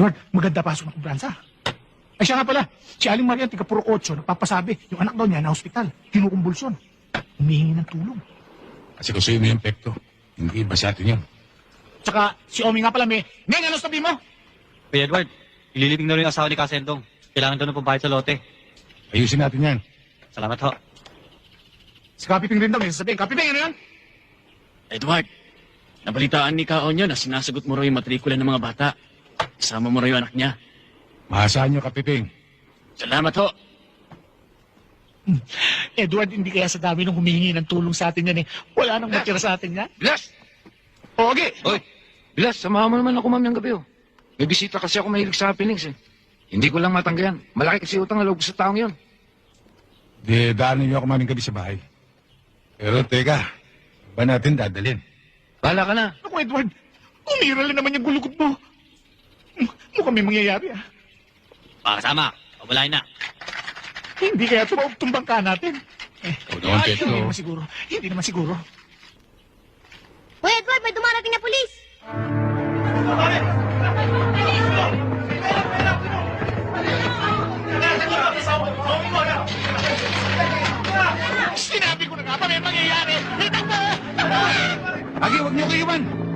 Edward, maganda pasok ng kumpiyansa. Ay siya nga pala, si Aling Maria, tiga Puro 8, nagpapasabi, yung anak daw niya na hospital, kinukumbulsyon. Humihingi ng tulong. Kasi kung sino yung pekto, hindi iba sa atin yun. Tsaka si Omi nga pala may, Neng, ano sabi mo? Kuya Edward, ililibing na rin yung asawa ni Kasentong. Kailangan daw ng pambayad sa lote. Ayusin natin yan. Salamat ho. Si Kapiping rin daw, may sasabihin. Kapiping, ano yan? Edward, nabalitaan ni Kaon niya na sinasagot mo raw yung matrikula ng mga bata. Isama mo raw yung anak niya. Maasahan nyo, Kapiping. Salamat ho. Edward, hindi kaya sa dami nung humihingi ng tulong sa atin yan eh. Wala nang matira sa atin yan. Bilas! Okay. Oy! Bilas, samahan mo naman ako mamayang gabi, oh. May bisita kasi ako mahilig sa happenings, eh. Hindi ko lang matanggayan. Malaki kasi utang na loob sa taong yun. Di, daanin nyo ako maming gabi sa bahay. Pero teka, ba natin dadalhin? Bahala ka na. Ako, Edward, umira lang naman yung gulugod mo. Mukhang may mangyayari ah. Pakasama, pabulain na. Hindi kaya tumbang ka natin. Ikaw naman, Petro. Hindi naman siguro. Hindi naman siguro. Hoy, Edward, may dumarating na pulis! Sinabi ko na nga ba may mangyayari? Hitang mo! Agi, huwag niyo kayo man!